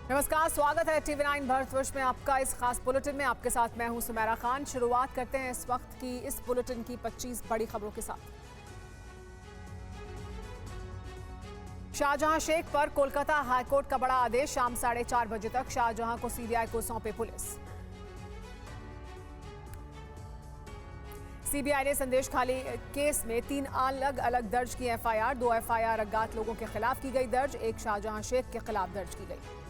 नमस्कार, स्वागत है टीवी9 भारतवर्ष में आपका इस खास बुलेटिन में। आपके साथ मैं हूं सुमेरा खान। शुरुआत करते हैं इस वक्त की इस बुलेटिन की 25 बड़ी खबरों के साथ। शाहजहां शेख पर कोलकाता हाईकोर्ट का बड़ा आदेश। शाम 4:30 बजे तक शाहजहां को सीबीआई को सौंपे पुलिस। सीबीआई ने संदेश खाली केस में 3 अलग अलग दर्ज की एफआईआर। 2 एफआईआर अज्ञात लोगों के खिलाफ की गई दर्ज, एक शाहजहां शेख के खिलाफ दर्ज की गई।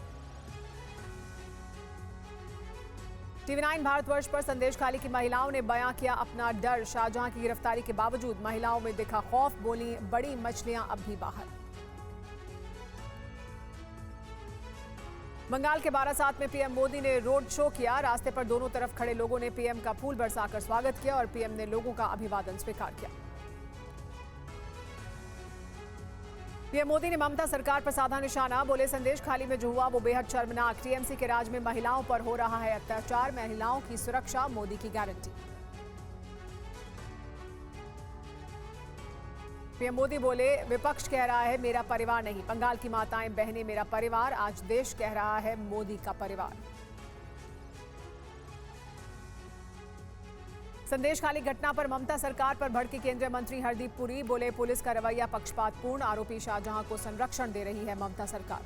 टीवी9 भारतवर्ष पर संदेश खाली की महिलाओं ने बयां किया अपना डर। शाहजहां की गिरफ्तारी के बावजूद महिलाओं में दिखा खौफ। बोली, बड़ी मछलियां अब भी बाहर। बंगाल के बारासात में पीएम मोदी ने रोड शो किया। रास्ते पर दोनों तरफ खड़े लोगों ने पीएम का फूल बरसाकर स्वागत किया और पीएम ने लोगों का अभिवादन स्वीकार किया। पीएम मोदी ने ममता सरकार पर साधा निशाना। बोले, संदेश खाली में जो हुआ वो बेहद शर्मनाक। टीएमसी के राज में महिलाओं पर हो रहा है अत्याचार। महिलाओं की सुरक्षा मोदी की गारंटी। पीएम मोदी बोले, विपक्ष कह रहा है मेरा परिवार नहीं, बंगाल की माताएं बहनें मेरा परिवार। आज देश कह रहा है मोदी का परिवार। संदेश खाली घटना पर ममता सरकार पर भड़की केंद्रीय मंत्री हरदीप पुरी। बोले, पुलिस का रवैया पक्षपातपूर्ण। आरोपी शाहजहां को संरक्षण दे रही है ममता सरकार।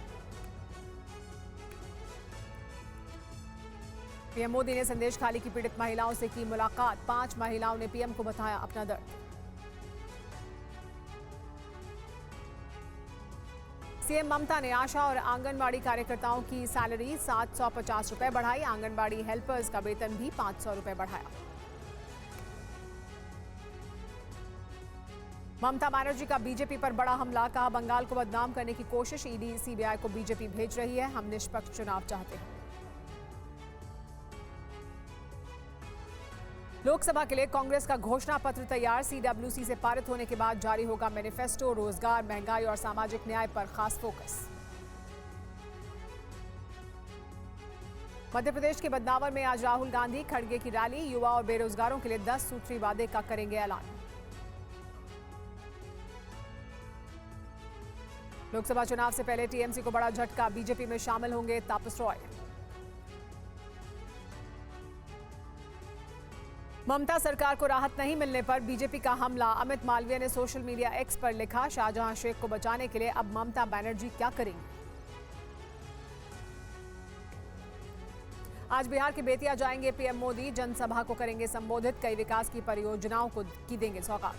पीएम मोदी ने संदेश खाली की पीड़ित महिलाओं से की मुलाकात। 5 महिलाओं ने पीएम को बताया अपना दर्द। सीएम ममता ने आशा और आंगनबाड़ी कार्यकर्ताओं की सैलरी 750 रुपए बढ़ाई। आंगनबाड़ी हेल्पर्स का वेतन भी 500 रुपए बढ़ाया। ममता बनर्जी का बीजेपी पर बड़ा हमला। कहा, बंगाल को बदनाम करने की कोशिश। ईडी सीबीआई को बीजेपी भेज रही है। हम निष्पक्ष चुनाव चाहते हैं। लोकसभा के लिए कांग्रेस का घोषणा पत्र तैयार। सीडब्ल्यूसी से पारित होने के बाद जारी होगा मैनिफेस्टो। रोजगार, महंगाई और सामाजिक न्याय पर खास फोकस। मध्य प्रदेश के बदनावर में आज राहुल गांधी खड़गे की रैली। युवा और बेरोजगारों के लिए 10 सूत्री वादे का करेंगे ऐलान। लोकसभा चुनाव से पहले टीएमसी को बड़ा झटका। बीजेपी में शामिल होंगे तापस रॉय। ममता सरकार को राहत नहीं मिलने पर बीजेपी का हमला। अमित मालवीय ने सोशल मीडिया एक्स पर लिखा, शाहजहां शेख को बचाने के लिए अब ममता बनर्जी क्या करेंगी। आज बिहार के बेतिया जाएंगे पीएम मोदी। जनसभा को करेंगे संबोधित। कई विकास की परियोजनाओं को देंगे सौगात।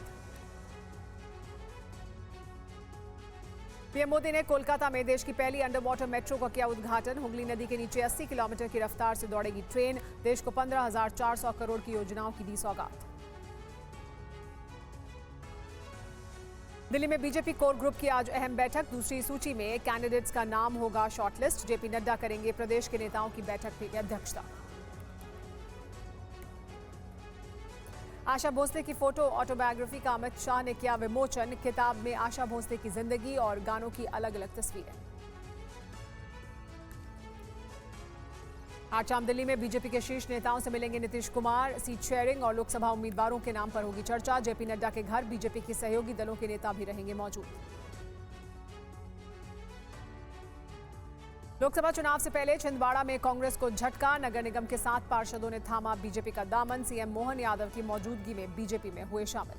पीएम मोदी ने कोलकाता में देश की पहली अंडर वाटर मेट्रो का किया उद्घाटन। हुगली नदी के नीचे 80 किलोमीटर की रफ्तार से दौड़ेगी ट्रेन। देश को 15,400 करोड़ की योजनाओं की दी सौगात। दिल्ली में बीजेपी कोर ग्रुप की आज अहम बैठक। दूसरी सूची में कैंडिडेट्स का नाम होगा शॉर्टलिस्ट। जेपी नड्डा करेंगे प्रदेश के नेताओं की बैठक की अध्यक्षता। आशा भोसले की फोटो ऑटोबायोग्राफी का अमित शाह ने किया विमोचन। किताब में आशा भोसले की जिंदगी और गानों की अलग अलग तस्वीरें। आज शाम दिल्ली में बीजेपी के शीर्ष नेताओं से मिलेंगे नीतीश कुमार। सीट शेयरिंग और लोकसभा उम्मीदवारों के नाम पर होगी चर्चा। जेपी नड्डा के घर बीजेपी के सहयोगी दलों के नेता भी रहेंगे मौजूद। लोकसभा चुनाव से पहले छिंदवाड़ा में कांग्रेस को झटका। नगर निगम के 7 पार्षदों ने थामा बीजेपी का दामन। सीएम मोहन यादव की मौजूदगी में बीजेपी में हुए शामिल।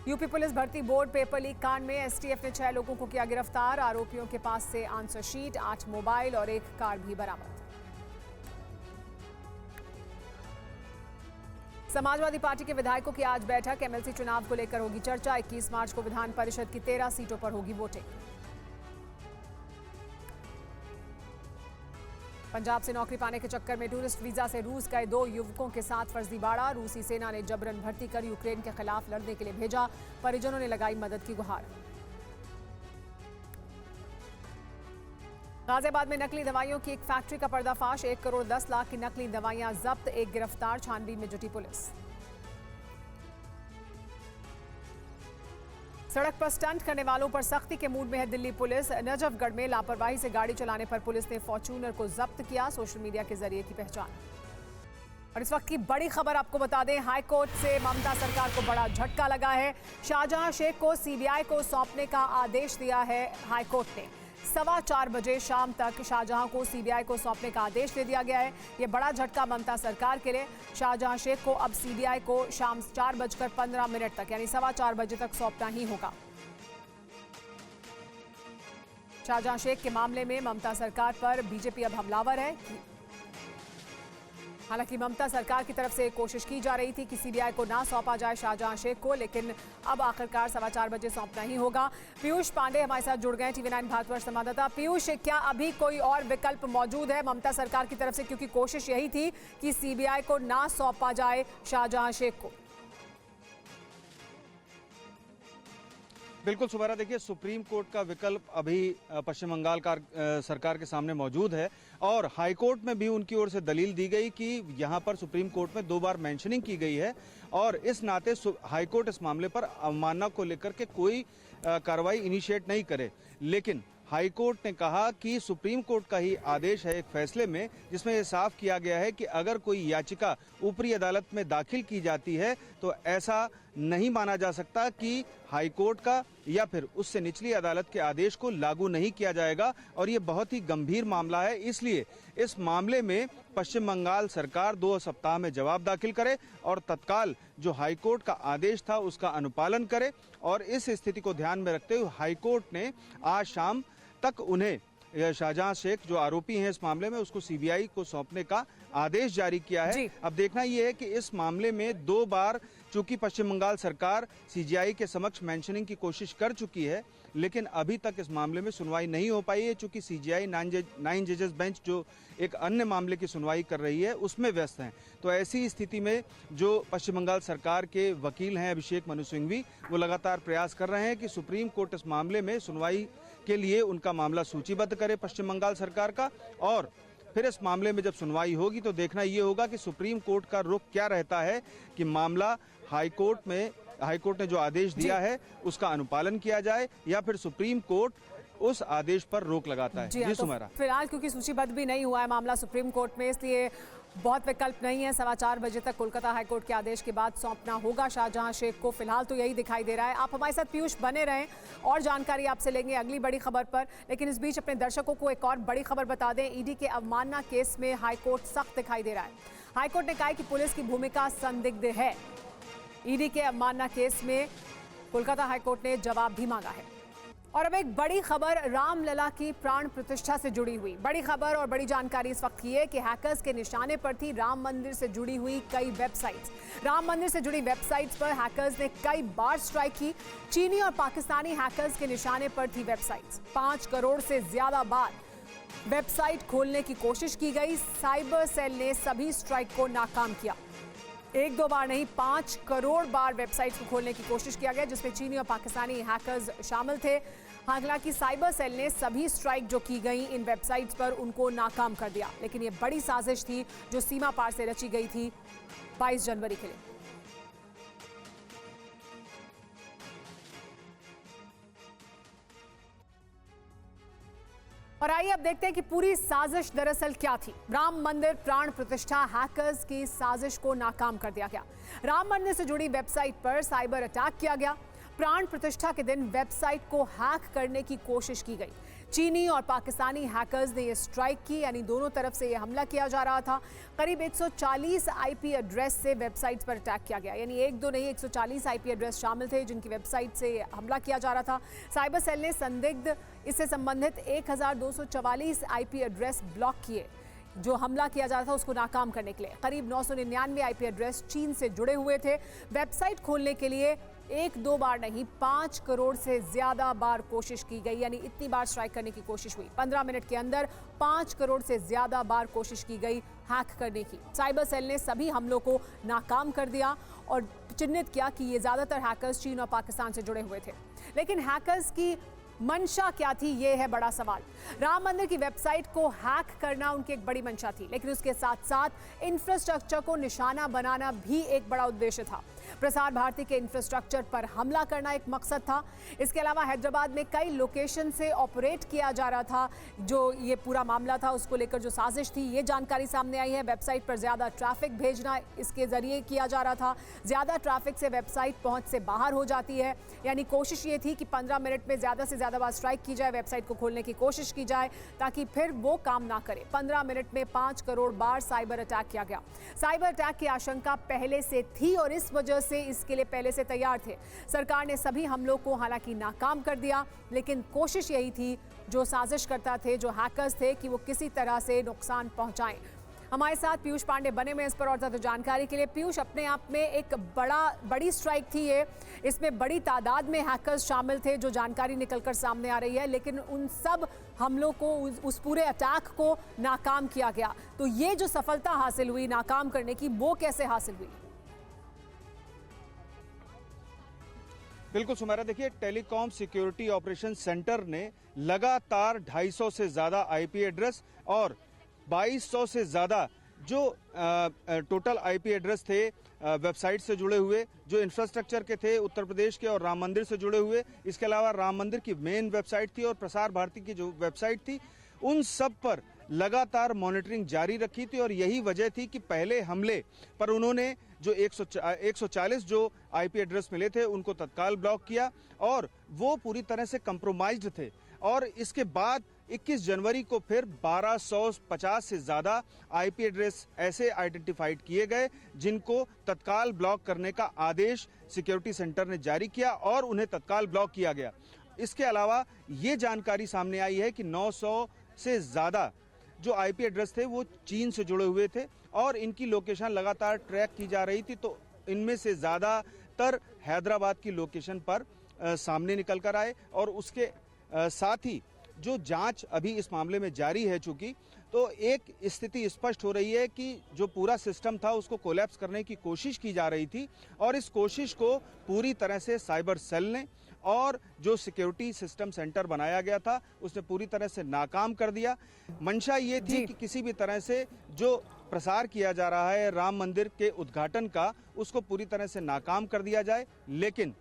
यूपी पुलिस भर्ती बोर्ड पेपर लीक कांड में एसटीएफ ने 6 लोगों को किया गिरफ्तार। आरोपियों के पास से आंसर शीट, 8 मोबाइल और 1 कार भी बरामद। समाजवादी पार्टी के विधायकों की आज बैठक। एमएलसी चुनाव को लेकर होगी चर्चा। 21 मार्च को विधान परिषद की 13 सीटों पर होगी वोटिंग। पंजाब से नौकरी पाने के चक्कर में टूरिस्ट वीजा से रूस गए 2 युवकों के साथ फर्जीवाड़ा। रूसी सेना ने जबरन भर्ती कर यूक्रेन के खिलाफ लड़ने के लिए भेजा। परिजनों ने लगाई मदद की गुहार। गाजियाबाद में नकली दवाइयों की एक फैक्ट्री का पर्दाफाश। 1 करोड़ 10 लाख की नकली दवाइयां जब्त। एक गिरफ्तार। छानबीन में जुटी पुलिस। सड़क पर स्टंट करने वालों पर सख्ती के मूड में है दिल्ली पुलिस। नजफगढ़ में लापरवाही से गाड़ी चलाने पर पुलिस ने फॉर्च्यूनर को जब्त किया। सोशल मीडिया के जरिए की पहचान। और इस वक्त की बड़ी खबर आपको बता दें, हाईकोर्ट से ममता सरकार को बड़ा झटका लगा है। शाहजहां शेख को सीबीआई को सौंपने का आदेश दिया है हाईकोर्ट ने। 4:15 बजे शाम तक शाहजहां को सीबीआई को सौंपने का आदेश दे दिया गया है। ये बड़ा झटका ममता सरकार के लिए। शाहजहां शेख को अब सीबीआई को शाम 4:15 तक यानी 4:15 बजे तक सौंपना ही होगा। शाहजहां शेख के मामले में ममता सरकार पर बीजेपी अब हमलावर है। हालांकि ममता सरकार की तरफ से कोशिश की जा रही थी कि सीबीआई को ना सौंपा जाए शाहजहां शेख को, लेकिन अब आखिरकार 4:15 बजे सौंपना ही होगा। पीयूष पांडे हमारे साथ जुड़ गए, TV9 भारतवर्ष संवाददाता। पीयूष, क्या अभी कोई और विकल्प मौजूद है ममता सरकार की तरफ से, क्योंकि कोशिश यही थी कि सीबीआई को ना सौंपा जाए शाहजहां शेख को? बिल्कुल सुबैरा, देखिए सुप्रीम कोर्ट का विकल्प अभी पश्चिम बंगाल सरकार के सामने मौजूद है और हाईकोर्ट में भी उनकी ओर से दलील दी गई कि यहां पर सुप्रीम कोर्ट में 2 बार मेंशनिंग की गई है और इस नाते हाईकोर्ट इस मामले पर अवमानना को लेकर के कोई कार्रवाई इनिशिएट नहीं करे। लेकिन हाईकोर्ट ने कहा कि सुप्रीम कोर्ट का ही आदेश है एक फैसले में, जिसमें यह साफ किया गया है कि अगर कोई याचिका ऊपरी अदालत में दाखिल की जाती है तो ऐसा नहीं माना जा सकता कि हाईकोर्ट का या फिर उससे निचली अदालत के आदेश को लागू नहीं किया जाएगा और ये बहुत ही गंभीर मामला है। इसलिए इस मामले में पश्चिम बंगाल सरकार 2 सप्ताह में जवाब दाखिल करे और तत्काल जो हाईकोर्ट का आदेश था उसका अनुपालन करे। और इस स्थिति को ध्यान में रखते हुए हाईकोर्ट ने आज शाम तक उन्हें शाहजहां शेख जो आरोपी हैं इस मामले में उसको सीबीआई को सौंपने का आदेश जारी किया है। अब देखना यह है कि इस मामले में 2 बार चूंकि पश्चिम बंगाल सरकार सीबीआई के समक्ष मेंशनिंग की कोशिश कर चुकी है, लेकिन अभी तक इस मामले में सुनवाई नहीं हो पाई है, चूंकि सीबीआई 9 जजेस बेंच जो एक अन्य मामले की सुनवाई कर रही है उसमें व्यस्त हैं। तो ऐसी स्थिति में जो पश्चिम बंगाल सरकार के वकील हैं अभिषेक मनु सिंघवी, वो लगातार प्रयास कर रहे हैं कि सुप्रीम कोर्ट इस मामले में सुनवाई के लिए उनका मामला सूचीबद्ध करे पश्चिम बंगाल सरकार का, और फिर इस मामले में जब सुनवाई होगी तो देखना ये होगा कि सुप्रीम कोर्ट का रुख क्या रहता है कि मामला हाईकोर्ट ने जो आदेश दिया है उसका अनुपालन किया जाए या फिर सुप्रीम कोर्ट उस आदेश पर रोक लगाता है। जी सुमेरा, तो फिलहाल क्योंकि सूचीबद्ध भी नहीं हुआ है मामला सुप्रीम कोर्ट में, इसलिए बहुत विकल्प नहीं है। 4:15 बजे तक कोलकाता हाईकोर्ट के आदेश के बाद सौंपना होगा शाहजहां शेख को। फिलहाल तो यही दिखाई दे रहा है। आप हमारे साथ पीयूष बने रहें और जानकारी आपसे लेंगे अगली बड़ी खबर पर, लेकिन इस बीच अपने दर्शकों को एक और बड़ी खबर बता दें। ईडी के अवमानना केस में हाईकोर्ट सख्त दिखाई दे रहा है। हाईकोर्ट ने कहा कि पुलिस की भूमिका संदिग्ध है। ईडी के अवमानना केस में कोलकाता हाईकोर्ट ने जवाब भी मांगा है। और अब एक बड़ी खबर रामलला की प्राण प्रतिष्ठा से जुड़ी हुई बड़ी खबर और बड़ी जानकारी इस वक्त की है कि हैकर्स के निशाने पर थी राम मंदिर से जुड़ी हुई कई वेबसाइट्स। राम मंदिर से जुड़ी वेबसाइट्स पर हैकर्स ने कई बार स्ट्राइक की। चीनी और पाकिस्तानी हैकर्स के निशाने पर थी वेबसाइट्स। 5 करोड़ से ज्यादा बार वेबसाइट खोलने की कोशिश की गई। साइबर सेल ने सभी स्ट्राइक को नाकाम किया। 1-2 बार नहीं, 5 करोड़ बार वेबसाइट को खोलने की कोशिश किया गया, जिसमें चीनी और पाकिस्तानी हैकर्स शामिल थे। हालांकि साइबर सेल ने सभी स्ट्राइक जो की गई इन वेबसाइट्स पर उनको नाकाम कर दिया, लेकिन ये बड़ी साजिश थी जो सीमा पार से रची गई थी 22 जनवरी के लिए। और आइए अब देखते हैं कि पूरी साजिश दरअसल क्या थी। राम मंदिर प्राण प्रतिष्ठा, हैकर्स की साजिश को नाकाम कर दिया गया। राम मंदिर से जुड़ी वेबसाइट पर साइबर अटैक किया गया। प्राण प्रतिष्ठा के दिन वेबसाइट को हैक करने की कोशिश की गई। चीनी और पाकिस्तानी हैकर्स ने ये स्ट्राइक की, यानी दोनों तरफ से ये हमला किया जा रहा था। करीब 140 आईपी एड्रेस से वेबसाइट्स पर अटैक किया गया, यानी 1-2 नहीं 140 आईपी एड्रेस शामिल थे जिनकी वेबसाइट से हमला किया जा रहा था। साइबर सेल ने संदिग्ध इससे संबंधित 1244 आईपी एड्रेस ब्लॉक किए जो हमला किया जा रहा था उसको नाकाम करने के लिए। करीब 999 आईपी एड्रेस चीन से जुड़े हुए थे। वेबसाइट खोलने के लिए 1-2 बार नहीं 5 करोड़ से ज्यादा बार कोशिश की गई, यानी इतनी बार स्ट्राइक करने की कोशिश हुई। 15 मिनट के अंदर 5 करोड़ से ज्यादा बार कोशिश की गई हैक करने की। साइबर सेल ने सभी हमलों को नाकाम कर दिया और चिन्हित किया कि ये ज्यादातर हैकर्स चीन और पाकिस्तान से जुड़े हुए थे। लेकिन हैकर्स की मंशा क्या थी, ये है बड़ा सवाल। राम मंदिर की वेबसाइट को हैक करना उनकी एक बड़ी मंशा थी, लेकिन उसके साथ साथ इंफ्रास्ट्रक्चर को निशाना बनाना भी एक बड़ा उद्देश्य था। प्रसार भारती के इंफ्रास्ट्रक्चर पर हमला करना एक मकसद था। इसके अलावा हैदराबाद में कई लोकेशन से ऑपरेट किया जा रहा था। जो ये पूरा मामला था उसको लेकर जो साजिश थी, ये जानकारी सामने आई है। वेबसाइट पर ज़्यादा ट्रैफिक भेजना इसके ज़रिए किया जा रहा था। ज़्यादा ट्रैफिक से वेबसाइट पहुंच से बाहर हो जाती है, यानी कोशिश ये थी कि 15 मिनट में ज़्यादा से ज़्यादा बार स्ट्राइक की जाए, वेबसाइट को खोलने की कोशिश की जाए ताकि फिर वो काम ना करे। 15 मिनट में 5 करोड़ बार साइबर अटैक किया गया। साइबर अटैक की आशंका पहले से थी और इस वजह से इसके लिए पहले से तैयार थे। सरकार ने सभी हमलों को हालांकि नाकाम कर दिया, लेकिन कोशिश यही थी, जो साजिश करता थे, जो हैकर्स थे, कि वो किसी तरह से नुकसान पहुंचाएं। हमारे साथ पीयूष पांडे बने हुए इस पर और ज़्यादा जानकारी के लिए। पीयूष, अपने आप में एक बड़ी स्ट्राइक थी ये, इसमें बड़ी तादाद में हैकर्स शामिल थे, जो जानकारी निकलकर सामने आ रही है, लेकिन उन सब हमलों को, उस पूरे अटैक को नाकाम किया गया। तो ये जो सफलता हासिल हुई नाकाम करने की, वो कैसे हासिल हुई? बिल्कुल सुमेरा, देखिए टेलीकॉम सिक्योरिटी ऑपरेशन सेंटर ने लगातार 250 से ज़्यादा आईपी एड्रेस और 2200 से ज़्यादा जो टोटल आईपी एड्रेस थे वेबसाइट से जुड़े हुए, जो इंफ्रास्ट्रक्चर के थे उत्तर प्रदेश के और राम मंदिर से जुड़े हुए, इसके अलावा राम मंदिर की मेन वेबसाइट थी और प्रसार भारती की जो वेबसाइट थी, उन सब पर लगातार मॉनिटरिंग जारी रखी थी। और यही वजह थी कि पहले हमले पर उन्होंने जो 140 जो आईपी एड्रेस मिले थे उनको तत्काल ब्लॉक किया और वो पूरी तरह से कंप्रोमाइज्ड थे। और इसके बाद 21 जनवरी को फिर 1250 से ज़्यादा आईपी एड्रेस ऐसे आइडेंटिफाइड किए गए जिनको तत्काल ब्लॉक करने का आदेश सिक्योरिटी सेंटर ने जारी किया और उन्हें तत्काल ब्लॉक किया गया। इसके अलावा ये जानकारी सामने आई है कि 900 से ज़्यादा जो आईपी एड्रेस थे वो चीन से जुड़े हुए थे और इनकी लोकेशन लगातार ट्रैक की जा रही थी। तो इनमें से ज़्यादातर हैदराबाद की लोकेशन पर सामने निकल कर आए और उसके साथ ही जो जांच अभी इस मामले में जारी है, चूंकि तो एक स्थिति स्पष्ट हो रही है कि जो पूरा सिस्टम था उसको कोलैप्स करने की कोशिश की जा रही थी और इस कोशिश को पूरी तरह से साइबर सेल ने और जो सिक्योरिटी सिस्टम सेंटर बनाया गया था उसने पूरी तरह से नाकाम कर दिया। मंशा ये थी कि किसी भी तरह से जो प्रसार किया जा रहा है राम मंदिर के उद्घाटन का, उसको पूरी तरह से नाकाम कर दिया जाए। लेकिन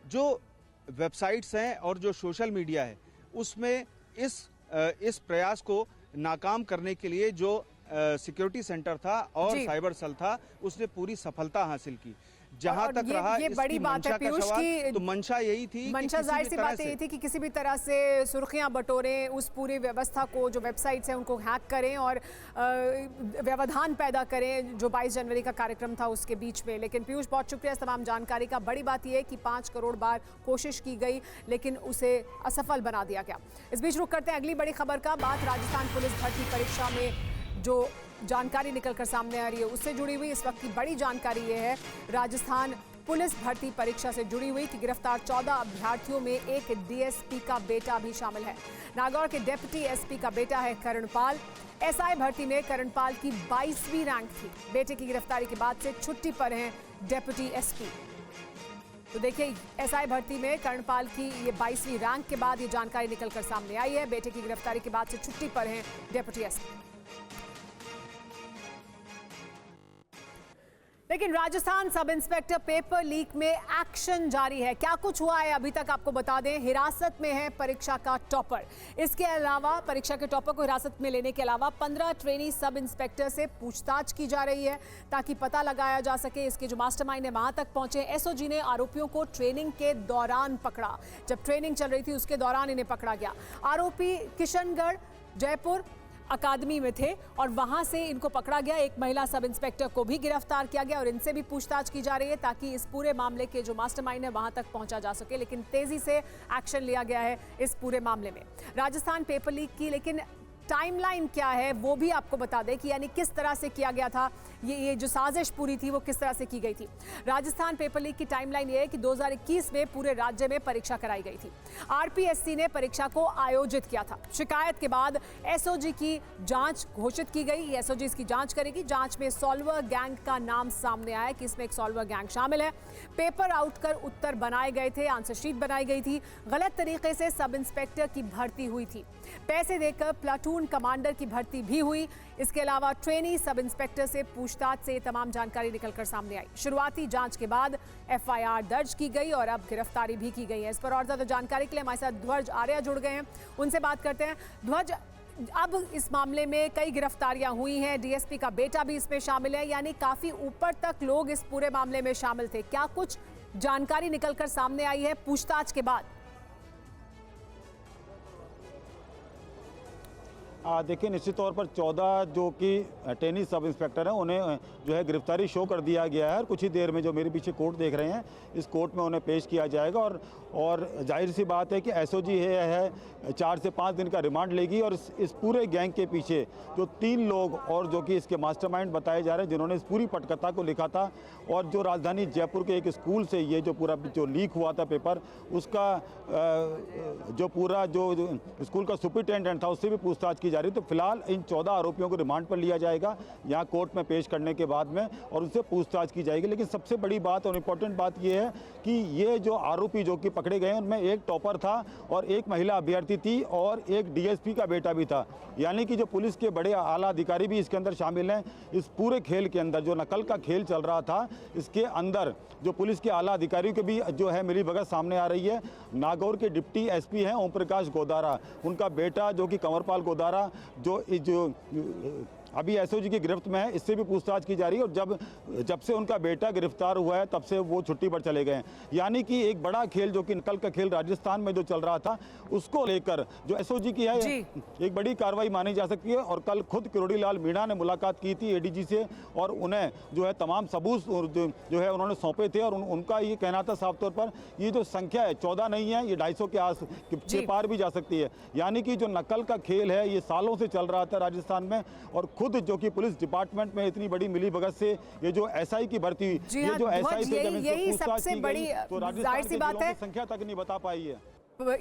जो वेबसाइट्स हैं और जो सोशल मीडिया है उसमें इस प्रयास को नाकाम करने के लिए जो सिक्योरिटी सेंटर था और साइबर सेल था उसने पूरी सफलता हासिल की। जहां तक रहा ये बड़ी बात है पीयूष की, तो मंशा यही थी, मंशा जाहिर सी बात यही थी कि किसी भी तरह से सुर्खियां बटोरें, उस पूरी व्यवस्था को, जो वेबसाइट्स हैं उनको हैक करें और व्यवधान पैदा करें जो 22 जनवरी का कार्यक्रम था उसके बीच में। लेकिन पीयूष, बहुत शुक्रिया इस तमाम जानकारी का। बड़ी बात यह है कि 5 करोड़ बार कोशिश की गई लेकिन उसे असफल बना दिया गया। इस बीच रुक करते हैं अगली बड़ी खबर का। बात राजस्थान पुलिस भर्ती परीक्षा में जो जानकारी निकलकर सामने आ रही है उससे जुड़ी हुई। इस वक्त की बड़ी जानकारी ये है राजस्थान पुलिस भर्ती परीक्षा से जुड़ी हुई कि गिरफ्तार 14 अभ्यर्थियों में एक डीएसपी का बेटा भी शामिल है। नागौर के डिप्टी एसपी का बेटा है करणपाल। एसआई भर्ती में करणपाल की 22वीं रैंक थी। बेटे की गिरफ्तारी के बाद से छुट्टी पर हैं डिप्टी एसपी। तो देखिए, एसआई भर्ती में करणपाल की ये 22वीं रैंक के बाद ये जानकारी निकलकर सामने आई है। बेटे की गिरफ्तारी के बाद से छुट्टी पर हैं डिप्टी एसपी। लेकिन Rajasthan sub inspector paper leak में एक्शन जारी है। क्या कुछ हुआ है अभी तक आपको बता दें। हिरासत में है परीक्षा का टॉपर। इसके अलावा परीक्षा के टॉपर को हिरासत में लेने के अलावा 15 ट्रेनी सब इंस्पेक्टर से पूछताछ की जा रही है ताकि पता लगाया जा सके इसके जो मास्टरमाइंड है वहां तक पहुंचे। एसओजी ने आरोपियों को ट्रेनिंग के दौरान पकड़ा। जब ट्रेनिंग चल रही थी उसके दौरान इन्हें पकड़ा गया। आरोपी किशनगढ़ जयपुर अकादमी में थे और वहां से इनको पकड़ा गया। एक महिला सब इंस्पेक्टर को भी गिरफ्तार किया गया और इनसे भी पूछताछ की जा रही है ताकि इस पूरे मामले के जो मास्टरमाइंड है वहां तक पहुंचा जा सके। लेकिन तेजी से एक्शन लिया गया है इस पूरे मामले में। राजस्थान पेपर लीक की लेकिन टाइमलाइन क्या है वो भी आपको बता दें कि यानी किस तरह से किया गया था, ये जो साजिश पूरी थी वो किस तरह से की गई थी। राजस्थान पेपर लीक की टाइमलाइन ये है कि 2021 में पूरे राज्य में परीक्षा कराई गई थी। आरपीएससी ने परीक्षा को आयोजित किया था। शिकायत के बाद एसओजी की जांच घोषित की गई। एसओजी इसकी जांच करेगी। जांच में सॉल्वर गैंग का नाम सामने आया कि इसमें एक सॉल्वर गैंग शामिल है। पेपर आउट कर उत्तर बनाए गए थे, आंसर शीट बनाई गई थी। गलत तरीके से सब इंस्पेक्टर की भर्ती हुई थी। पैसे देकर प्लाटून प्लाटून कमांडर की भर्ती भी हुई। इसके अलावा ट्रेनी सब इंस्पेक्टर से पूछताछ से तमाम जानकारी निकलकर सामने आई। शुरुआती जांच के बाद FIR दर्ज की गई और अब गिरफ्तारी भी की गई है। इस पर और ज्यादा जानकारी के लिए हमारे साथ ध्वज आर्या जुड़ गए हैं, उनसे बात करते हैं। ध्वज, अब इस मामले में कई गिरफ्तारियां हुई हैं, DSP का बेटा भी इसमें शामिल है, यानी काफी ऊपर तक लोग इस पूरे मामले में शामिल थे। क्या कुछ जानकारी निकलकर सामने आई है पूछताछ के बाद? देखिए, निश्चित तौर पर 14 जो कि ट्रेनी सब इंस्पेक्टर हैं उन्हें जो है गिरफ्तारी शो कर दिया गया है और कुछ ही देर में जो मेरे पीछे कोर्ट देख रहे हैं इस कोर्ट में उन्हें पेश किया जाएगा और जाहिर सी बात है कि SOG है 4 से 5 दिन का रिमांड लेगी और इस पूरे गैंग के पीछे जो 3 लोग और जो कि इसके मास्टरमाइंड बताए जा रहे हैं जिन्होंने इस पूरी पटकथा को लिखा था और जो राजधानी जयपुर के एक स्कूल से ये जो पूरा जो लीक हुआ था पेपर उसका जो पूरा जो स्कूल का सुपरिटेंडेंट था उससे भी पूछताछ की जा रही। तो फिलहाल इन 14 आरोपियों को रिमांड पर लिया जाएगा यहाँ कोर्ट में पेश करने के बाद में और उनसे पूछताछ की जाएगी। लेकिन सबसे बड़ी बात और इम्पोर्टेंट बात ये है कि ये जो आरोपी जो कि पकड़े गए उनमें एक टॉपर था और एक महिला अभ्यर्थी थी और एक DSP का बेटा भी था, यानी कि जो पुलिस के बड़े आला अधिकारी भी इसके अंदर शामिल हैं। इस पूरे खेल के अंदर जो नकल का खेल चल रहा था इसके अंदर जो पुलिस के आला अधिकारियों के भी जो है मिलीभगत सामने आ रही है। नागौर के डिप्टी SP हैं ओम प्रकाश गोदारा, उनका बेटा जो कि कंवरपाल गोदारा जो अभी SOG की गिरफ्त में है, इससे भी पूछताछ की जा रही है और जब से उनका बेटा गिरफ्तार हुआ है तब से वो छुट्टी पर चले गए हैं। यानी कि एक बड़ा खेल जो कि नकल का खेल राजस्थान में जो चल रहा था उसको लेकर जो SOG की है एक बड़ी कार्रवाई मानी जा सकती है। और कल खुद किरोड़ी लाल मीणा ने मुलाकात की थी ADG से और उन्हें जो है तमाम सबूत जो है उन्होंने सौंपे थे और उनका ये कहना था साफ तौर पर ये जो संख्या है 14 नहीं है, ये 250 के पार भी जा सकती है। यानी कि जो नकल का खेल है ये सालों से चल रहा था राजस्थान में और खुद जो कि पुलिस डिपार्टमेंट में इतनी बड़ी मिलीभगत से ये जो SI की भर्ती ये जो SI से जब इनसे पूछताछ की गई तो राजस्थान के जिलों की संख्या तक नहीं बता पाई है।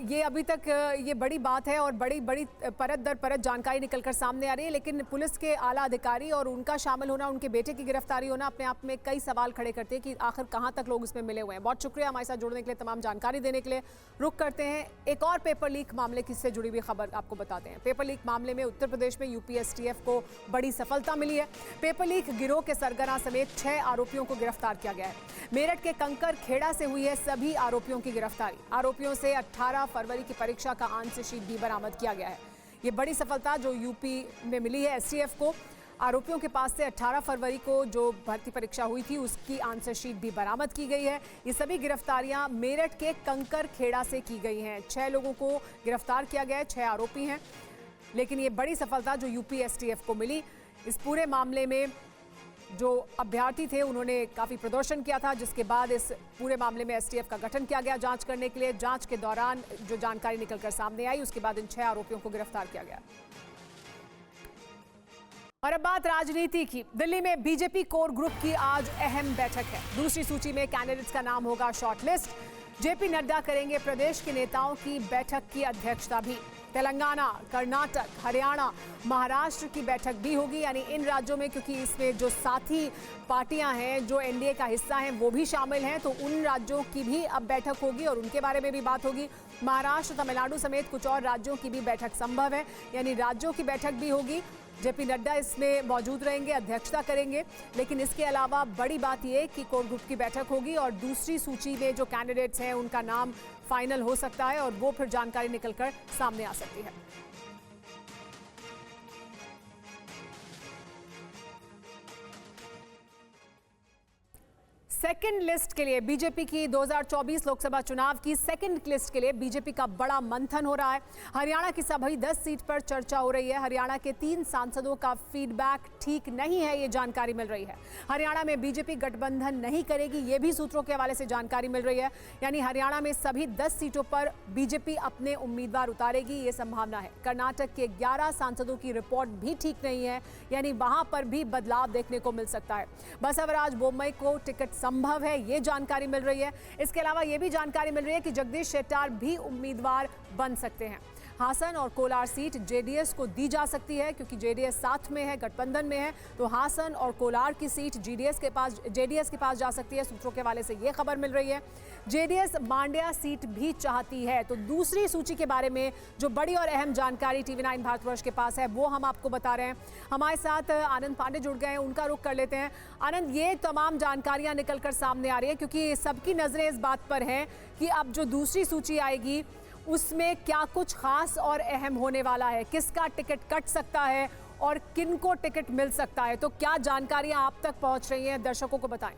ये अभी तक ये बड़ी बात है और बड़ी परत दर परत जानकारी निकलकर सामने आ रही है। लेकिन पुलिस के आला अधिकारी और उनका शामिल होना, उनके बेटे की गिरफ्तारी होना अपने आप में कई सवाल खड़े करते हैं कि आखिर कहां तक लोग इसमें मिले हुए हैं। बहुत शुक्रिया हमारे साथ जुड़ने के लिए, तमाम जानकारी देने के लिए। रुक करते हैं एक और पेपर लीक मामले की से जुड़ी हुई खबर आपको बताते हैं। पेपर लीक मामले में उत्तर प्रदेश में UP STF को बड़ी सफलता मिली है। पेपर लीक गिरोह के सरगना समेत 6 आरोपियों को गिरफ्तार किया गया है। मेरठ के कंकर खेड़ा से हुई है सभी आरोपियों की गिरफ्तारी। आरोपियों से 18 फरवरी की परीक्षा का आंसर शीट भी बरामद किया गया है। ये बड़ी सफलता जो UP में मिली है STF को। आरोपियों के पास से 18 फरवरी को जो भर्ती परीक्षा हुई थी उसकी आंसर शीट भी बरामद की गई है। ये सभी गिरफ्तारियां मेरठ के कंकर खेड़ा से की गई हैं। 6 लोगों को गिरफ्तार किया गया है, 6 आरोपी हैं। लेकिन ये बड़ी सफलता जो UP STF को मिली, इस पूरे मामले में जो अभ्यर्थी थे उन्होंने काफ़ी प्रदर्शन किया था, जिसके बाद इस पूरे मामले में STF का गठन किया गया जांच करने के लिए। जांच के दौरान जो जानकारी निकलकर सामने आई उसके बाद इन 6 आरोपियों को गिरफ्तार किया गया। और अब बात राजनीति की। दिल्ली में BJP कोर ग्रुप की आज अहम बैठक है। दूसरी सूची में कैंडिडेट्स का नाम होगा शॉर्टलिस्ट। JP नड्डा करेंगे प्रदेश के नेताओं की बैठक की अध्यक्षता भी। तेलंगाना, कर्नाटक, हरियाणा, महाराष्ट्र की बैठक भी होगी, यानी इन राज्यों में, क्योंकि इसमें जो साथी पार्टियां हैं जो NDA का हिस्सा हैं वो भी शामिल हैं, तो उन राज्यों की भी अब बैठक होगी और उनके बारे में भी बात होगी। महाराष्ट्र, तमिलनाडु समेत कुछ और राज्यों की भी बैठक संभव है, यानी राज्यों की बैठक भी होगी। JP नड्डा इसमें मौजूद रहेंगे, अध्यक्षता करेंगे। लेकिन इसके अलावा बड़ी बात यह कि कोर ग्रुप की बैठक होगी और दूसरी सूची में जो कैंडिडेट्स हैं उनका नाम फाइनल हो सकता है और वो फिर जानकारी निकलकर सामने आ सकती है। सेकंड लिस्ट के लिए बीजेपी की 2024 लोकसभा चुनाव की सेकंड लिस्ट के लिए बीजेपी का बड़ा मंथन हो रहा है। हरियाणा की सभी 10 सीट पर चर्चा हो रही है। हरियाणा के 3 सांसदों का फीडबैक ठीक नहीं है, ये जानकारी मिल रही है। हरियाणा में बीजेपी गठबंधन नहीं करेगी, ये भी सूत्रों के हवाले से जानकारी मिल रही है। यानी हरियाणा में सभी 10 सीटों पर बीजेपी अपने उम्मीदवार उतारेगी, ये संभावना है। कर्नाटक के 11 सांसदों की रिपोर्ट भी ठीक नहीं है, यानी वहां पर भी बदलाव देखने को मिल सकता है। बसवराज बोम्मई को टिकट संभव है, ये जानकारी मिल रही है। इसके अलावा ये भी जानकारी मिल रही है कि जगदीश शेट्टार भी उम्मीदवार बन सकते हैं। हासन और कोलार सीट जेडीएस को दी जा सकती है, क्योंकि जेडीएस साथ में है, गठबंधन में है, तो हासन और कोलार की सीट जेडीएस के पास जा सकती है। सूत्रों के हवाले से ये खबर मिल रही है। जेडीएस मांड्या सीट भी चाहती है। तो दूसरी सूची के बारे में जो बड़ी और अहम जानकारी TV9 भारतवर्ष के पास है वो हम आपको बता रहे हैं। हमारे साथ आनंद पांडे जुड़ गए हैं, उनका रुख कर लेते हैं। आनंद, ये तमाम जानकारियां निकलकर सामने आ रही है क्योंकि सबकी नजरें इस बात पर हैं कि अब जो दूसरी सूची आएगी उसमें क्या कुछ खास और अहम होने वाला है, किसका टिकट कट सकता है और किनको टिकट मिल सकता है। तो क्या जानकारियां आप तक पहुंच रही हैं, दर्शकों को बताएं।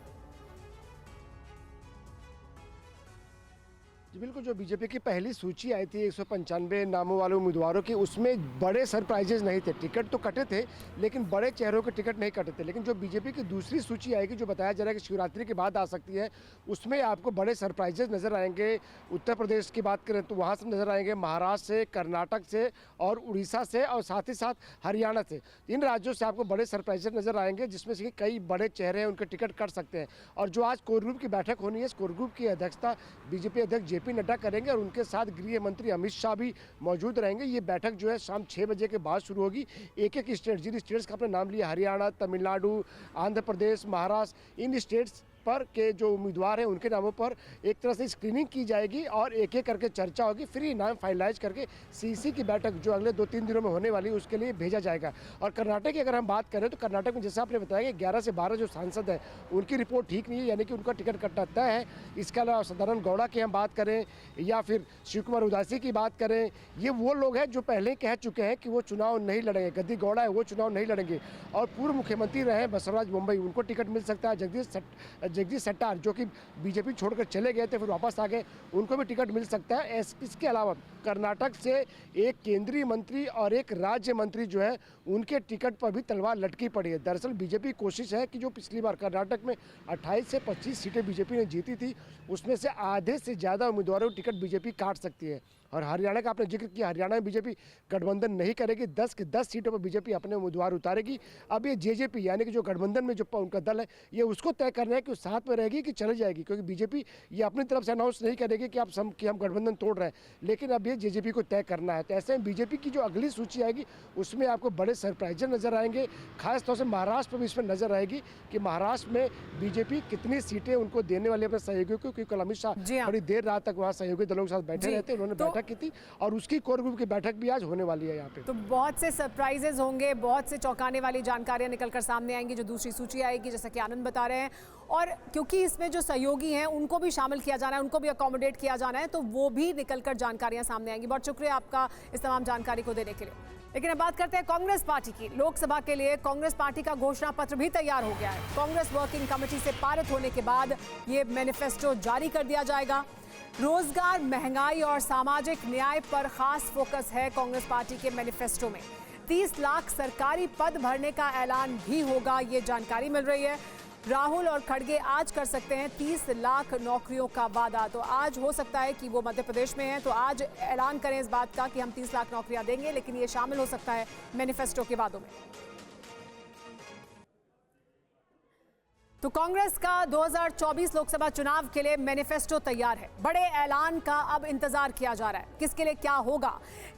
जी बिल्कुल, जो बीजेपी की पहली सूची आई थी 195 नामों वाले उम्मीदवारों की, उसमें बड़े सरप्राइजेज नहीं थे। टिकट तो कटे थे लेकिन बड़े चेहरों के टिकट नहीं कटे थे। लेकिन जो बीजेपी की दूसरी सूची आएगी, जो बताया जा रहा है कि शिवरात्रि के बाद आ सकती है, उसमें आपको बड़े सरप्राइजेज नज़र आएंगे। उत्तर प्रदेश की बात करें तो वहाँ से नज़र आएंगे, महाराष्ट्र से, कर्नाटक से और उड़ीसा से, और साथ ही साथ हरियाणा से। इन राज्यों से आपको बड़े सरप्राइजेज नज़र आएंगे, जिसमें से कई बड़े चेहरे हैं, उनके टिकट कट सकते हैं। और जो आज कोर ग्रुप की बैठक होनी है, इस कोर ग्रुप की अध्यक्षता बीजेपी अध्यक्ष JP नड्डा करेंगे और उनके साथ गृह मंत्री अमित शाह भी मौजूद रहेंगे। ये बैठक जो है शाम 6 बजे के बाद शुरू होगी। एक एक स्टेट, जिन स्टेट्स का आपने नाम लिया, हरियाणा, तमिलनाडु, आंध्र प्रदेश, महाराष्ट्र, इन स्टेट्स पर के जो उम्मीदवार हैं उनके नामों पर एक तरह से स्क्रीनिंग की जाएगी और एक एक करके चर्चा होगी। फिर नाम फाइनलाइज करके CC की बैठक जो अगले 2-3 दिनों में होने वाली है उसके लिए भेजा जाएगा। और कर्नाटक की अगर हम बात करें तो कर्नाटक में जैसे आपने बताया कि 11 से 12 जो सांसद हैं उनकी रिपोर्ट ठीक नहीं है, यानी कि उनका टिकट कटना तय है। इसके अलावा सदानंद गौड़ा की हम बात करें या फिर शिव कुमार उदासी की बात करें, ये वो लोग हैं जो पहले ही कह चुके हैं कि वो चुनाव नहीं लड़ेंगे। गद्दी गौड़ा है, वो चुनाव नहीं लड़ेंगे। और पूर्व मुख्यमंत्री रहे बसवराज मुंबई, उनको टिकट मिल सकता है। जगदीश शेट्टार जो कि बीजेपी छोड़कर चले गए थे फिर वापस आ गए, उनको भी टिकट मिल सकता है। इसके अलावा कर्नाटक से एक केंद्रीय मंत्री और एक राज्य मंत्री जो है उनके टिकट पर भी तलवार लटकी पड़ी है। दरअसल बीजेपी की कोशिश है कि जो पिछली बार कर्नाटक में 28 से 25 सीटें बीजेपी ने जीती थी, उसमें से आधे से ज़्यादा उम्मीदवारों को टिकट बीजेपी काट सकती है। और हरियाणा का आपने जिक्र किया, हरियाणा में बीजेपी गठबंधन नहीं करेगी। 10 की 10 सीटों पर बीजेपी अपने उम्मीदवार उतारेगी। अब ये JJP यानी कि जो गठबंधन में जो उनका दल है, ये उसको तय करना है कि वो साथ में रहेगी कि चले जाएगी, क्योंकि बीजेपी ये अपनी तरफ से अनाउंस नहीं करेगी कि हम गठबंधन तोड़ रहे हैं, लेकिन अब ये JJP को तय करना है। तो ऐसे में बीजेपी की जो अगली सूची आएगी उसमें आपको बड़े सरप्राइजेस नजर आएंगे। खासतौर से महाराष्ट्र पर भी इसमें नजर आएगी कि महाराष्ट्र में बीजेपी कितनी सीटें उनको देने वाले अपने सहयोगियों को, क्योंकि कल अमित शाह बड़ी देर रात तक वहाँ सहयोगी दलों के साथ बैठे रहते, उन्होंने बैठक की थी और उसकी कोर ग्रुप की बैठक भी आज होने वाली है यहाँ पे। तो बहुत से सरप्राइजेज होंगे, बहुत से चौंकाने वाली जानकारियां निकलकर सामने आएंगी जो दूसरी सूची आएगी, जैसा कि आनंद बता रहे हैं। और क्योंकि इसमें जो सहयोगी हैं उनको भी शामिल किया जाना है, उनको भी अकोमोडेट किया जाना है, तो वो भी निकलकर जानकारियां सामने आएंगी। बहुत शुक्रिया आपका इस तमाम जानकारी को देने के लिए। लेकिन अब बात करते हैं कांग्रेस पार्टी की। लोकसभा के लिए कांग्रेस पार्टी का घोषणा पत्र भी तैयार हो गया है। कांग्रेस वर्किंग कमेटी से पारित होने के बाद ये मैनिफेस्टो जारी कर दिया जाएगा। रोजगार, महंगाई और सामाजिक न्याय पर खास फोकस है कांग्रेस पार्टी के मैनिफेस्टो में। 30 लाख सरकारी पद भरने का ऐलान भी होगा, ये जानकारी मिल रही है। राहुल और खड़गे आज कर सकते हैं 30 लाख नौकरियों का वादा। तो आज हो सकता है कि वो मध्य प्रदेश में है तो आज ऐलान करें इस बात का कि हम 30 लाख नौकरियां देंगे, लेकिन ये शामिल हो सकता है मैनिफेस्टो के वादों में। तो कांग्रेस का 2024 लोकसभा चुनाव के लिए मैनिफेस्टो तैयार है। बड़े ऐलान का अब इंतजार किया जा रहा है, किसके लिए क्या होगा।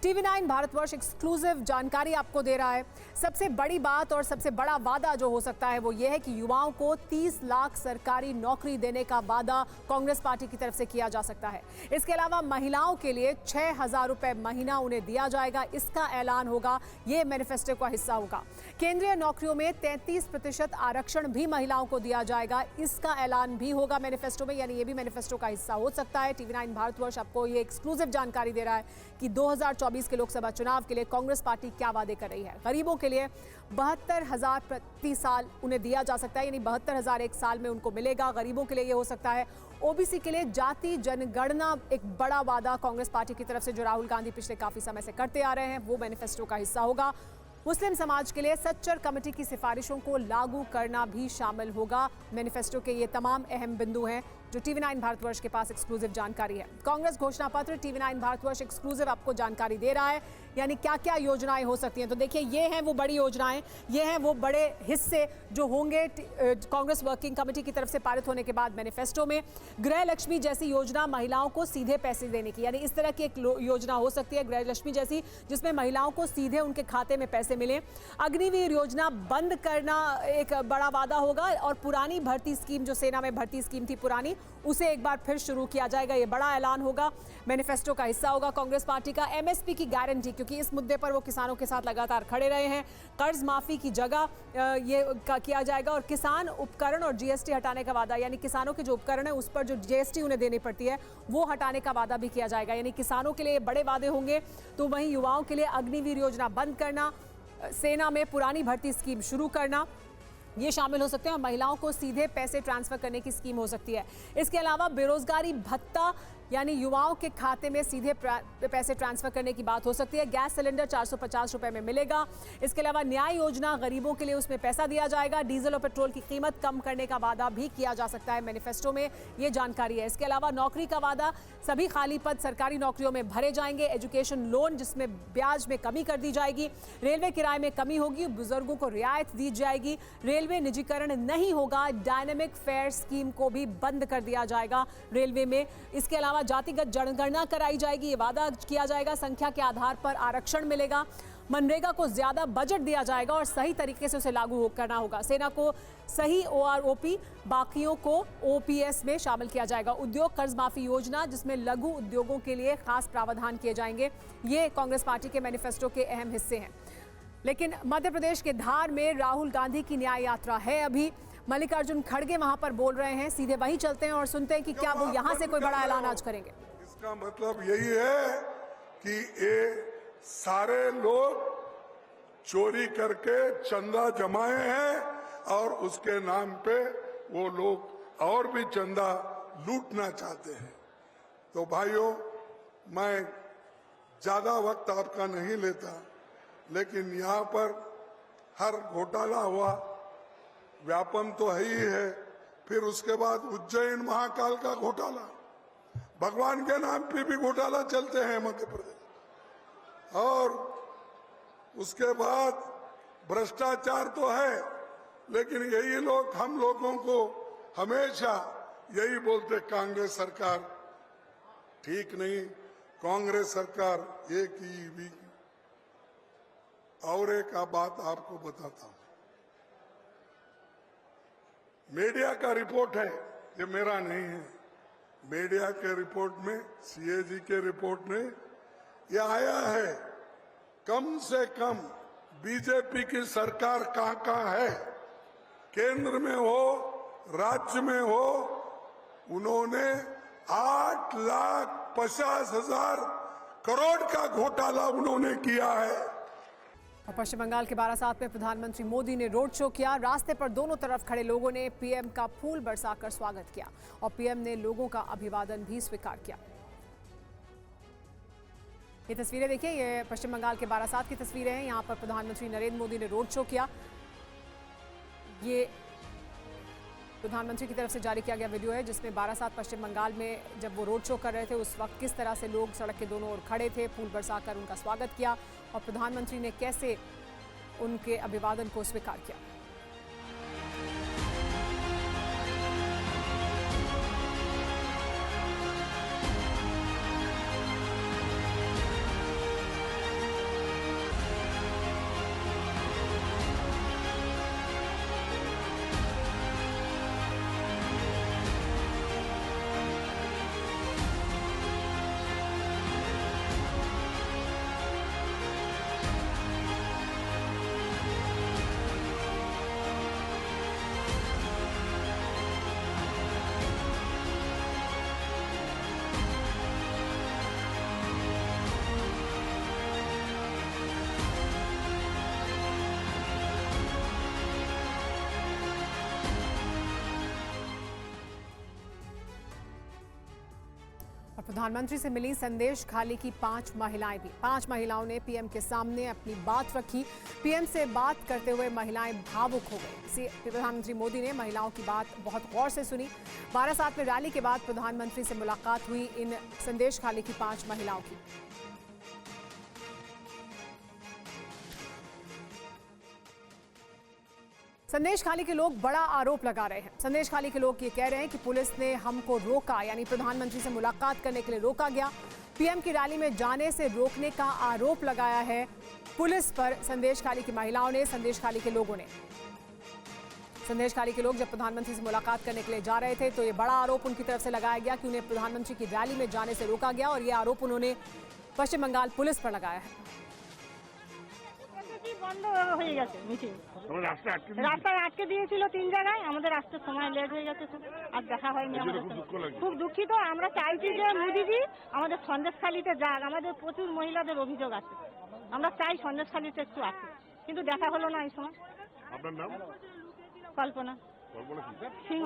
TV9 भारतवर्ष एक्सक्लूसिव जानकारी आपको दे रहा है। सबसे बड़ी बात और सबसे बड़ा वादा जो हो सकता है वो ये है कि युवाओं को 30 लाख सरकारी नौकरी देने का वादा कांग्रेस पार्टी की तरफ से किया जा सकता है। इसके अलावा महिलाओं के लिए 6,000 रुपए महीना उन्हें दिया जाएगा, इसका ऐलान होगा, ये मैनिफेस्टो का हिस्सा होगा। केंद्रीय नौकरियों में 33% आरक्षण भी महिलाओं को दिया जाएगा, इसका ऐलान भी होगा मैनिफेस्टो में, यानी ये भी मैनिफेस्टो का हिस्सा हो सकता है। TV9 भारतवर्ष आपको ये एक्सक्लूसिव जानकारी दे रहा है कि 2024 के लोकसभा चुनाव के लिए कांग्रेस पार्टी क्या वादे कर रही है। गरीबों के लिए 72,000 प्रति साल उन्हें दिया जा सकता है, यानी 72,000 एक साल में उनको मिलेगा। गरीबों के लिए ये हो सकता है। OBC के लिए जाति जनगणना एक बड़ा वादा कांग्रेस पार्टी की तरफ से जो राहुल गांधी पिछले काफी समय से करते आ रहे हैं, वो मैनिफेस्टो का हिस्सा होगा। मुस्लिम समाज के लिए सच्चर कमेटी की सिफारिशों को लागू करना भी शामिल होगा। मैनिफेस्टो के ये तमाम अहम बिंदु हैं जो TV9 भारतवर्ष के पास एक्सक्लूसिव जानकारी है। कांग्रेस घोषणा पत्र TV9 भारतवर्ष एक्सक्लूसिव आपको जानकारी दे रहा है, यानी क्या क्या योजनाएं हो सकती हैं। तो देखिए, ये हैं वो बड़ी योजनाएं, ये हैं वो बड़े हिस्से जो होंगे कांग्रेस वर्किंग कमेटी की तरफ से पारित होने के बाद मैनिफेस्टो में। गृह लक्ष्मी जैसी योजना महिलाओं को सीधे पैसे देने की, यानी इस तरह की एक योजना हो सकती है गृह लक्ष्मी जैसी, जिसमें महिलाओं को सीधे उनके खाते में पैसे मिले। अग्निवीर योजना बंद करना एक बड़ा वादा होगा और पुरानी भर्ती स्कीम, जो सेना में भर्ती स्कीम थी पुरानी, उसे एक बार फिर शुरू किया जाएगा। ये बड़ा ऐलान होगा, मैनिफेस्टो का हिस्सा होगा कांग्रेस पार्टी का। एमएसपी की गारंटी, क्योंकि इस मुद्दे पर वो किसानों के साथ लगातार खड़े रहे हैं। कर्ज माफी की जगह ये किया जाएगा और किसान उपकरण और जीएसटी हटाने का वादा, यानी किसानों के जो उपकरण है उस पर जो जीएसटी उन्हें देनी पड़ती है वो हटाने का वादा भी किया जाएगा। यानी किसानों के लिए बड़े वादे होंगे। तो वहीं युवाओं के लिए अग्निवीर योजना बंद करना, सेना में पुरानी भर्ती स्कीम शुरू करना, ये शामिल हो सकते हैं और महिलाओं को सीधे पैसे ट्रांसफर करने की स्कीम हो सकती है। इसके अलावा बेरोजगारी भत्ता, यानी युवाओं के खाते में सीधे पैसे ट्रांसफर करने की बात हो सकती है। गैस सिलेंडर 450 रुपए में मिलेगा। इसके अलावा न्याय योजना, गरीबों के लिए उसमें पैसा दिया जाएगा। डीजल और पेट्रोल की कीमत कम करने का वादा भी किया जा सकता है, मैनिफेस्टो में ये जानकारी है। इसके अलावा नौकरी का वादा, सभी खाली पद सरकारी नौकरियों में भरे जाएंगे। एजुकेशन लोन, जिसमें ब्याज में कमी कर दी जाएगी। रेलवे किराए में कमी होगी, बुजुर्गों को रियायत दी जाएगी। रेलवे निजीकरण नहीं होगा। डायनेमिक फेयर स्कीम को भी बंद कर दिया जाएगा रेलवे में। इसके अलावा जातिगत जनगणना कराई जाएगी, ये वादा किया जाएगा। संख्या के आधार पर आरक्षण मिलेगा। मनरेगा को ज्यादा बजट दिया जाएगा और सही तरीके से उसे लागू करना होगा। सेना को सही ओआरओपी, बाकियों को ओपीएस में शामिल किया जाएगा। उद्योग कर्ज माफी योजना, जिसमें लघु उद्योगों के लिए खास प्रावधान किए जाएंगे। ये कांग्रेस पार्टी के मैनिफेस्टो के अहम हिस्से हैं। लेकिन मध्य प्रदेश के धार में राहुल गांधी की न्याय यात्रा है। अभी मल्लिकार्जुन खड़गे वहां पर बोल रहे हैं, सीधे वहीं चलते हैं और सुनते हैं कि क्या वो यहां से कोई बड़ा ऐलान आज करेंगे। इसका मतलब यही है कि ये सारे लोग चोरी करके चंदा जमाए हैं और उसके नाम पे वो लोग और भी चंदा लूटना चाहते हैं। तो भाइयों, मैं ज्यादा वक्त आपका नहीं लेता, लेकिन यहाँ पर हर घोटाला हुआ, व्यापम तो है ही है। फिर उसके बाद उज्जैन महाकाल का घोटाला, भगवान के नाम पे भी घोटाला चलते हैं मध्य प्रदेश। और उसके बाद भ्रष्टाचार तो है, लेकिन यही लोग हम लोगों को हमेशा यही बोलते, कांग्रेस सरकार ठीक नहीं, कांग्रेस सरकार ये की भी। और एक बात आपको बताता हूं, मीडिया का रिपोर्ट है, ये मेरा नहीं है। मीडिया के रिपोर्ट में, सीएजी के रिपोर्ट में ये आया है, कम से कम बीजेपी की सरकार कहां है, केंद्र में हो, राज्य में हो, उन्होंने 8,50,000 करोड़ का घोटाला उन्होंने किया है। और पश्चिम बंगाल के बारासात में प्रधानमंत्री मोदी ने रोड शो किया। रास्ते पर दोनों तरफ खड़े लोगों ने पीएम का फूल बरसाकर स्वागत किया और पीएम ने लोगों का अभिवादन भी स्वीकार किया। ये तस्वीरें देखिए, ये पश्चिम बंगाल के बारासात की तस्वीरें हैं। यहाँ पर प्रधानमंत्री नरेंद्र मोदी ने रोड शो किया। ये प्रधानमंत्री की तरफ से जारी किया गया वीडियो है, जिसमें बारासात पश्चिम बंगाल में जब वो रोड शो कर रहे थे उस वक्त किस तरह से लोग सड़क के दोनों ओर खड़े थे, फूल बरसाकर उनका स्वागत किया और प्रधानमंत्री ने कैसे उनके अभिवादन को स्वीकार किया। प्रधानमंत्री से मिली संदेश खाली की 5 महिलाएं भी। 5 महिलाओं ने पीएम के सामने अपनी बात रखी। पीएम से बात करते हुए महिलाएं भावुक हो गई। प्रधानमंत्री मोदी ने महिलाओं की बात बहुत गौर से सुनी। बारासात में रैली के बाद प्रधानमंत्री से मुलाकात हुई इन संदेश खाली की 5 महिलाओं की। संदेश खाली के लोग बड़ा आरोप लगा रहे हैं। संदेश खाली के लोग ये कह रहे हैं कि पुलिस ने हमको रोका, यानी प्रधानमंत्री से मुलाकात करने के लिए रोका गया। पीएम की रैली में जाने से रोकने का आरोप लगाया है पुलिस पर संदेश खाली की महिलाओं ने, संदेश खाली के लोगों ने। संदेश खाली के लोग जब प्रधानमंत्री से मुलाकात करने के लिए जा रहे थे तो ये बड़ा आरोप उनकी तरफ से लगाया गया कि उन्हें प्रधानमंत्री की रैली में जाने से रोका गया, और ये आरोप उन्होंने पश्चिम बंगाल पुलिस पर लगाया है। বন্ধ হয়ে গেছে মিটিং, রাস্তায় আটকে দিয়েছিল 3 জায়গায়, আমাদের আসতে সময় লেট হয়ে গেছে, আর দেখা হয়নি। আমাদের খুব দুঃখিত। আমরা চাইছি যে মোদিজি আমাদের সন্দেশখালীতে যাক, আমাদের প্রচুর মহিলাদের অভিযোগ আছে, আমরা চাই সন্দেশখালীতে একটু আসে, কিন্তু দেখা হলো না এই সময়। আপনার নাম? কল্পনা সিংহ।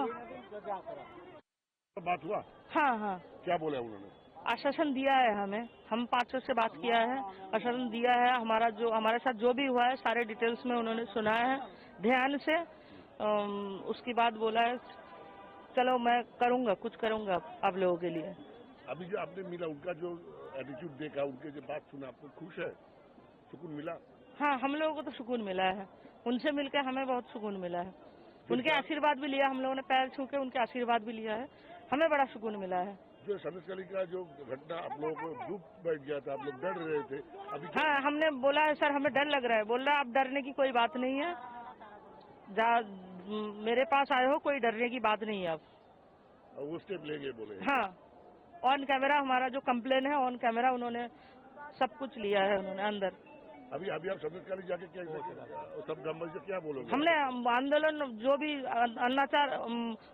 बात हुआ? हाँ हाँ, क्या बोले उन्होंने? आश्वासन दिया है हमें, हम 5 से बात किया है, आश्वासन दिया है। हमारे साथ जो भी हुआ है सारे डिटेल्स में उन्होंने सुना है ध्यान से। उसके बाद बोला है चलो मैं करूंगा, कुछ करूंगा आप लोगों के लिए। अभी जो आपने मिला, उनका जो एटीट्यूड देखा, उनके जो बात सुना, आपको खुश है, सुकून मिला? हाँ, हम लोगों को तो सुकून मिला है, उनसे मिलकर हमें बहुत सुकून मिला है। उनके आशीर्वाद भी लिया, हम लोगों ने पैर छू के उनके आशीर्वाद भी लिया है, हमें बड़ा सुकून मिला है। जो संदेशखाली का जो घटना आप लोगों को डूब बैठ गया था, आप लोग डर रहे थे, अभी हाँ, हमने बोला है सर हमें डर लग रहा है। बोल रहा है आप डरने की कोई बात नहीं है, मेरे पास आए हो, कोई डरने की बात नहीं है। आप वो स्टेप लेंगे बोले? हाँ, ऑन कैमरा हमारा जो कंप्लेन है ऑन कैमरा उन्होंने सब कुछ लिया है उन्होंने अंदर। अभी आप संदेशखाली जाके क्या सब नंबर से क्या बोलोगे? हमने आंदोलन जो भी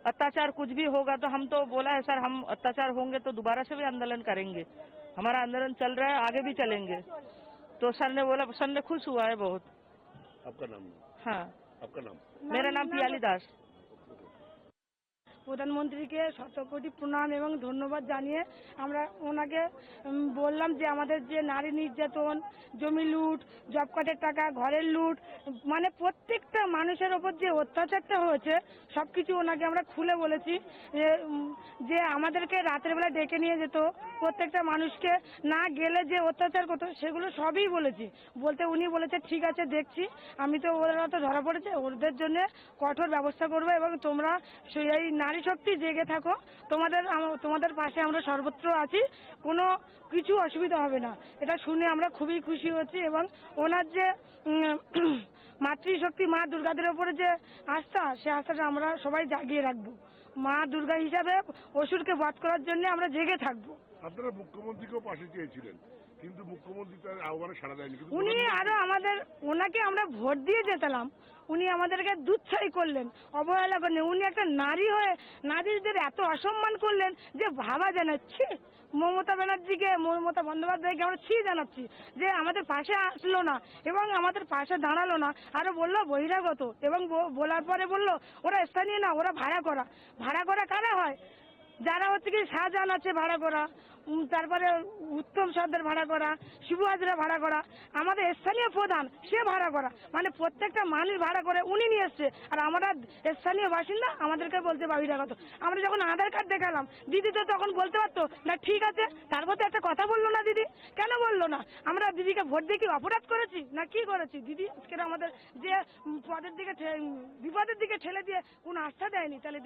अत्याचार कुछ भी होगा तो हम तो बोला है सर, हम अत्याचार होंगे तो दोबारा से भी आंदोलन करेंगे, हमारा आंदोलन चल रहा है, आगे भी चलेंगे। तो सर ने बोला, सर ने खुश हुआ है बहुत। आपका नाम? हाँ, आपका नाम? मेरा नाम पियाली दास। প্রধানমন্ত্রীকে শত কোটি প্রণাম এবং ধন্যবাদ জানিয়ে আমরা ওনাকে বললাম যে আমাদের যে নারী নির্যাতন, জমি লুট, জব কার্ডের টাকা, ঘরের লুট, মানে প্রত্যেকটা মানুষের ওপর যে অত্যাচারটা হয়েছে সবকিছু ওনাকে আমরা খুলে বলেছি। যে আমাদেরকে রাতের বেলা ডেকে নিয়ে যেত, প্রত্যেকটা মানুষকে না গেলে যে অত্যাচার করতো সেগুলো সবই বলেছি। বলতে উনি বলেছে ঠিক আছে দেখছি, আমি তো ওরা তো ধরা পড়েছে, ওদের জন্য কঠোর ব্যবস্থা করবো এবং তোমরা সেই নারী শক্তি জেগে থাকো, তোমাদের পাশে আমরা সর্বত্র আছি, কোনো কিছু অসুবিধা হবে না। এটা শুনে আমরা খুবই খুশি হচ্ছি এবং ওনার যে মাতৃশক্তি মা দুর্গাদের উপরে যে আস্থা, সে আস্থাটা আমরা সবাই জাগিয়ে রাখবো। মা দুর্গা হিসাবে অসুরকে বধ করার জন্য আমরা জেগে থাকবো। আপনারা মুখ্যমন্ত্রীকেও পাশে চেয়েছিলেন, কিন্তু মুখ্যমন্ত্রী তার আহ্বানে সাড়া দেয়নি। উনি আরো ওনাকে আমরা ভোট দিয়ে জেতালাম, উনি আমাদেরকে দুচ্ছাই করলেন, অবহেলা করলেন। উনি একটা নারী হয়ে নারীদের এত অসম্মান করলেন যে ভাবা জানাচ্ছি। মমতা বন্দ্যোপাধ্যায়কে আমরা ছি জানাচ্ছি যে আমাদের পাশে আসলো না এবং আমাদের পাশে দাঁড়ালো না, আরো বললো বহিরাগত, এবং বলার পরে বললো ওরা স্থানীয় না, ওরা ভাড়া করা কারা হয়? যারা হচ্ছে কি শাহজাহান আছে ভাড়া করা, তারপরে উত্তম সর্দার ভাড়া করা, শিবু হাজরা ভাড়া করা, আমাদের স্থানীয় প্রধান সে ভাড়া করা, মানে প্রত্যেকটা মানুষ ভাড়া করে উনি নিয়ে এসছে। আর আমরা স্থানীয় বাসিন্দা, আমাদেরকে বলতে বহিরাগত। আমরা যখন আধার কার্ড দেখালাম দিদি তো তখন বলতে পারতো না ঠিক আছে, তারপর তো একটা কথা বললো না দিদি, কেন বললো না? আমরা দিদিকে ভোট দিয়ে কি অপরাধ করেছি না কি করেছি? দিদি আজকে আমাদের যে বিপদের দিকে ঠেলে দিয়ে কোনো আস্থা দেয়নি, তাহলে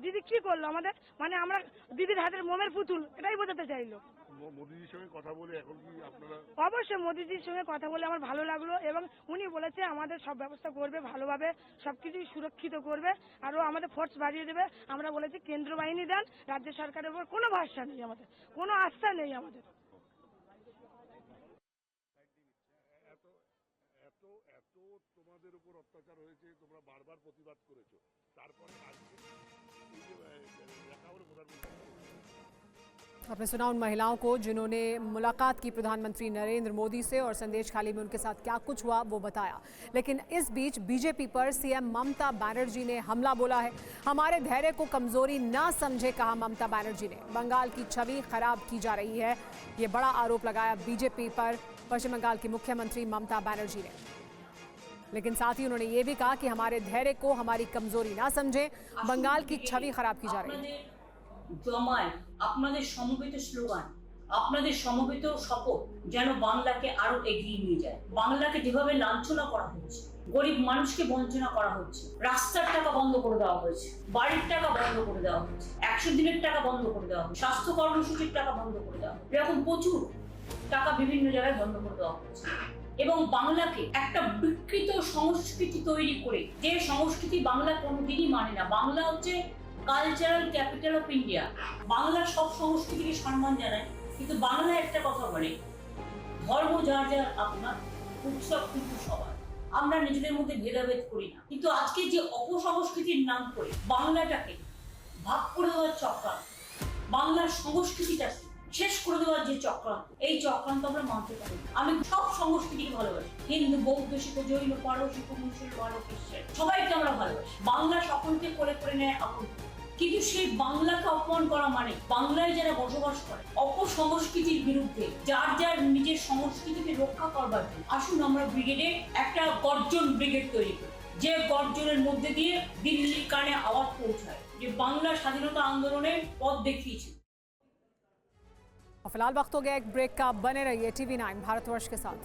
দিদি কি করলো আমাদের? মানে আমরা দিদির হাতের মোমের পুতুল, এটাই বোঝাতে চাইলো। মোদিজির সঙ্গে কথা বলে এখন কি আপনারা? অবশ্যই মোদিজির সঙ্গে কথা বলে আমার ভালো লাগলো এবং উনি বলেছে আমাদের সব ব্যবস্থা করবে, ভালোভাবে সবকিছুই সুরক্ষিত করবে, আরো আমাদের ফোর্স বাড়িয়ে দেবে। আমরা বলেছি কেন্দ্র বাহিনী দেন, রাজ্য সরকারের উপর কোনো ভরসা নেই, আমাদের কোনো আস্থা নেই। আমাদের এত তোমাদের উপর অত্যাচার হয়েছে, তোমরা বারবার প্রতিবাদ করেছো, তারপরে আজকে এই যে দেখা হলো প্রধানমন্ত্রী आपने सुना उन महिलाओं को जिन्होंने मुलाकात की प्रधानमंत्री नरेंद्र मोदी से और संदेश खाली में उनके साथ क्या कुछ हुआ वो बताया। लेकिन इस बीच बीजेपी पर सीएम ममता बनर्जी ने हमला बोला है। हमारे धैर्य को कमजोरी ना समझे, कहा ममता बनर्जी ने। बंगाल की छवि खराब की जा रही है, ये बड़ा आरोप लगाया बीजेपी पर पश्चिम बंगाल की मुख्यमंत्री ममता बनर्जी ने। लेकिन साथ ही उन्होंने ये भी कहा कि हमारे धैर्य को हमारी कमजोरी ना समझे, बंगाल की छवि खराब की जा रही है। জমায় আপনাদের সমবেত স্লোগান, আপনাদের সমবেত শপথ যেন বাংলাকে আরো এগিয়ে নিয়ে যায়। বাংলাকে যেভাবে লাঞ্ছনা করা হচ্ছে, গরিব মানুষকে বঞ্চনা করা হচ্ছে, রাস্তার টাকা বন্ধ করে দেওয়া হয়েছে, বাড়ির টাকা বন্ধ করে দেওয়া হয়েছে, 100 দিনের টাকা বন্ধ করে দেওয়া হয়েছে, স্বাস্থ্য কর্মসূচির টাকা বন্ধ করে দেওয়া হয়েছে, এরকম প্রচুর টাকা বিভিন্ন জায়গায় বন্ধ করে দেওয়া হচ্ছে। এবং বাংলাকে একটা বিকৃত সংস্কৃতি তৈরি করে, যে সংস্কৃতি বাংলা কোনোদিনই মানে না। বাংলা হচ্ছে cultural capital of India. Bangla সব সংস্কৃতিকে সম্মান জানায়, কিন্তু বাংলা একটা কথা বলে, ধর্ম যার যার আপনার, উৎসব কিন্তু সবার। আমরা নিজেদের মধ্যে ভেদাভেদ করি না, কিন্তু আজকে যে অপসংস্কৃতির নাম করে বাংলাটাকে ভাগ করে দেওয়ার চক্রান্ত, বাংলার সংস্কৃতিটাকে শেষ করে দেওয়ার যে চক্রান্ত, এই চক্রান্ত আমরা মানতে পারি। আমি সব সংস্কৃতিকে ভালোবাসি, হিন্দু, বৌদ্ধ, শিখ, জৈন, পারসিক, মুসলিম, আরব, খ্রিস্টান, সবাইকে আমরা ভালোবাসি। বাংলা সকলকে করে নেয় আপন, কিন্তু সেই বাংলাকে অপমান করা মানে বাংলায় যারা বসবাস করে অপসংস্কৃতির বিরুদ্ধে যার যার নিজের সংস্কৃতিকে রক্ষা করবার জন্য আসুন আমরা ব্রিগেডে একটা গর্জন ব্রিগেড তৈরি করি, যে গর্জনের মধ্যে দিয়ে দিল্লির কানে আওয়াজ পৌঁছায় যে বাংলা স্বাধীনতা আন্দোলনের পথ দেখিয়েছে। फिलहाल वक्त हो गया एक ब्रेक का, बने रहिए TV9 भारतवर्ष के साथ।